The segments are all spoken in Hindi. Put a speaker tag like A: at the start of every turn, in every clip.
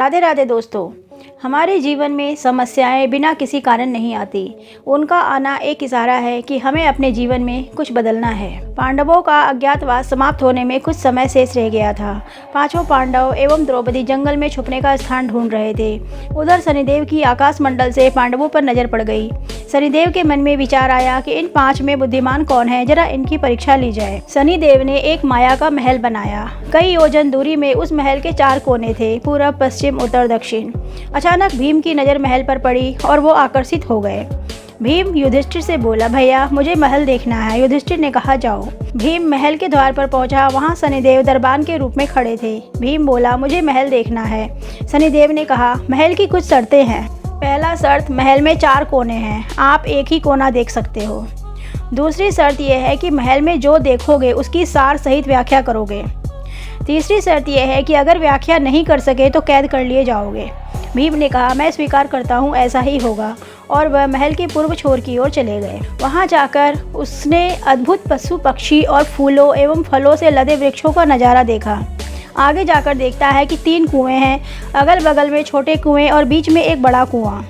A: राधे राधे दोस्तों। हमारे जीवन में समस्याएं बिना किसी कारण नहीं आती। उनका आना एक इशारा है कि हमें अपने जीवन में कुछ बदलना है। पांडवों का अज्ञातवास समाप्त होने में कुछ समय शेष रह गया था। पांचों पांडव एवं द्रौपदी जंगल में छुपने का स्थान ढूंढ रहे थे। उधर शनिदेव की आकाश मंडल से पांडवों पर नजर पड़ गई। शनिदेव के मन में विचार आया कि इन 5 में बुद्धिमान कौन है, जरा इनकी परीक्षा ली जाए। शनिदेव ने एक माया का महल बनाया। कई योजन दूरी में उस महल के 4 कोने थे, पूरब, पश्चिम, उत्तर, दक्षिण। अचानक भीम की नज़र महल पर पड़ी और वो आकर्षित हो गए। भीम युधिष्ठिर से बोला, भैया मुझे महल देखना है। युधिष्ठिर ने कहा, जाओ। भीम महल के द्वार पर पहुंचा। वहां शनिदेव दरबान के रूप में खड़े थे। भीम बोला, मुझे महल देखना है। शनिदेव ने कहा, महल की कुछ शर्तें हैं। पहला शर्त, महल में 4 कोने हैं, आप एक ही कोना देख सकते हो। दूसरी शर्त यह है कि महल में जो देखोगे उसकी सार सहित व्याख्या करोगे। तीसरी शर्त यह है कि अगर व्याख्या नहीं कर सके तो कैद कर लिए जाओगे। भीम ने कहा, मैं स्वीकार करता हूँ, ऐसा ही होगा। और वह महल के पूर्व छोर की ओर चले गए। वहां जाकर उसने अद्भुत पशु पक्षी और फूलों एवं फलों से लदे वृक्षों का नज़ारा देखा। आगे जाकर देखता है कि 3 कुएं हैं, अगल बगल में छोटे कुएं और बीच में एक बड़ा कुआं।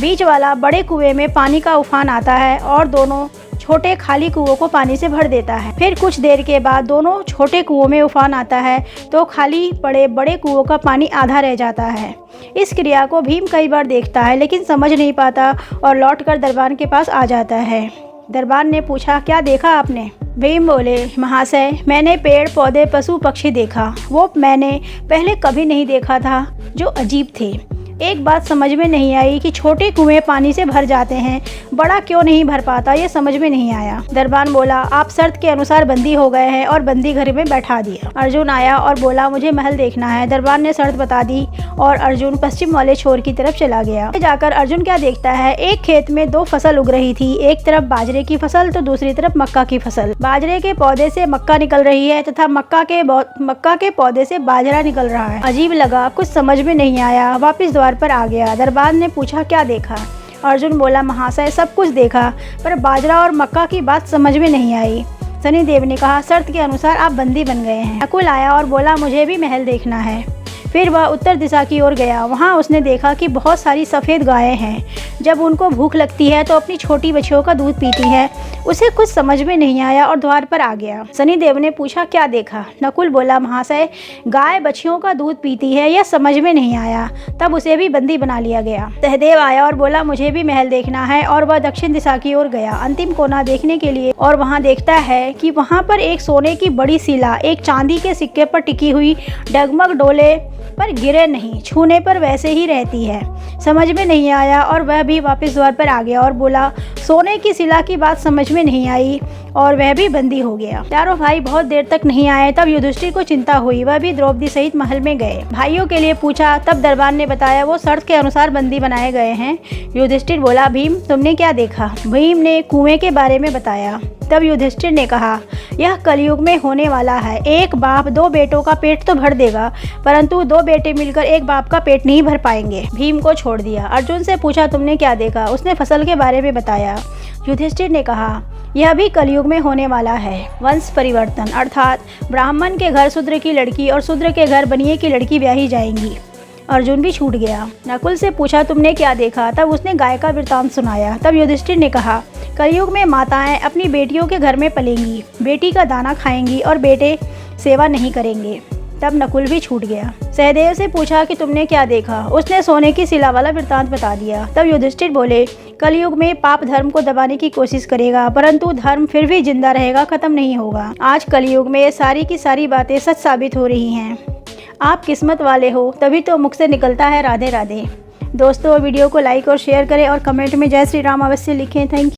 A: बीच वाला बड़े कुएं में पानी का उफान आता है और दोनों छोटे खाली कुओं को पानी से भर देता है। फिर कुछ देर के बाद दोनों छोटे कुओं में उफान आता है तो खाली पड़े बड़े कुओं का पानी आधा रह जाता है। इस क्रिया को भीम कई बार देखता है लेकिन समझ नहीं पाता और लौटकर दरबान के पास आ जाता है। दरबान ने पूछा, क्या देखा आपने? भीम बोले, महाशय मैंने पेड़ पौधे पशु पक्षी देखा, वो मैंने पहले कभी नहीं देखा था, जो अजीब थे। एक बात समझ में नहीं आई कि छोटे कुएं पानी से भर जाते हैं, बड़ा क्यों नहीं भर पाता, ये समझ में नहीं आया। दरबान बोला, आप शर्त के अनुसार बंदी हो गए हैं और बंदी घर में बैठा दिया। अर्जुन आया और बोला, मुझे महल देखना है। दरबान ने शर्त बता दी और अर्जुन पश्चिम वाले छोर की तरफ चला गया। जाकर अर्जुन क्या देखता है, एक खेत में 2 फसल उग रही थी। एक तरफ बाजरे की फसल तो दूसरी तरफ मक्का की फसल। बाजरे के पौधे से मक्का निकल रही है तथा मक्का के पौधे से बाजरा निकल रहा है। अजीब लगा, कुछ समझ में नहीं आया, वापिस द्वार पर आ गया। दरबान ने पूछा, क्या देखा? अर्जुन बोला, महाशय सब कुछ देखा, पर बाजरा और मक्का की बात समझ में नहीं आई। शनिदेव ने कहा, शर्त के अनुसार आप बंदी बन गए हैं। नकुल आया और बोला, मुझे भी महल देखना है। फिर वह उत्तर दिशा की ओर गया। वहां उसने देखा कि बहुत सारी सफ़ेद गायें हैं। जब उनको भूख लगती है तो अपनी छोटी बच्चियों का दूध पीती है। उसे कुछ समझ में नहीं आया और द्वार पर आ गया। शनिदेव ने पूछा, क्या देखा? नकुल बोला, महाशय गाय बच्चियों का दूध पीती है, यह समझ में नहीं आया। तब उसे भी बंदी बना लिया गया। सहदेव आया और बोला, मुझे भी महल देखना है और वह दक्षिण दिशा की ओर गया अंतिम कोना देखने के लिए। और वहाँ देखता है कि वहाँ पर एक सोने की बड़ी शिला एक चांदी के सिक्के पर टिकी हुई डगमग डोले पर गिरे नहीं, छूने पर वैसे ही रहती है। समझ में नहीं आया और वह भी वापस द्वार पर आ गया और बोला, सोने की शिला की बात समझ में नहीं आई और वह भी बंदी हो गया। चारों भाई बहुत देर तक नहीं आए। तब युधिष्ठिर को चिंता हुई, वह भी द्रौपदी सहित महल में गए। भाइयों के लिए पूछा, तब दरबान ने बताया वो शर्त के अनुसार बंदी बनाए गए हैं। युधिष्ठिर बोला, भीम तुमने क्या देखा? भीम ने कुएं के बारे में बताया। तब युधिष्ठिर ने कहा, यह कलयुग में होने वाला है। एक बाप 2 बेटों का पेट तो भर देगा, परंतु 2 बेटे मिलकर एक बाप का पेट नहीं भर पाएंगे। भीम को छोड़ दिया। अर्जुन से पूछा, तुमने क्या देखा? उसने फसल के बारे में बताया। युधिष्ठिर ने कहा, यह भी कलयुग में होने वाला है। वंश परिवर्तन, अर्थात ब्राह्मण के घर शूद्र की लड़की और शूद्र के घर बनिए की लड़की ब्याही जाएंगी। अर्जुन भी छूट गया। नकुल से पूछा, तुमने क्या देखा? तब उसने गाय का वृतांत सुनाया। तब युधिष्ठिर ने कहा, कलयुग में माताएं अपनी बेटियों के घर में पलेंगी, बेटी का दाना खाएंगी और बेटे सेवा नहीं करेंगे। तब नकुल भी छूट गया। सहदेव से पूछा कि तुमने क्या देखा? उसने सोने की शिला वाला वृतांत बता दिया। तब युधिष्ठिर बोले, कलयुग में पाप धर्म को दबाने की कोशिश करेगा, परंतु धर्म फिर भी जिंदा रहेगा, खत्म नहीं होगा। आज कलयुग में सारी की सारी बातें सच साबित हो रही हैं। आप किस्मत वाले हो, तभी तो मुख से निकलता है राधे राधे। दोस्तों वीडियो को लाइक और शेयर करें और कमेंट में जय श्री राम अवश्य लिखें। Thank you.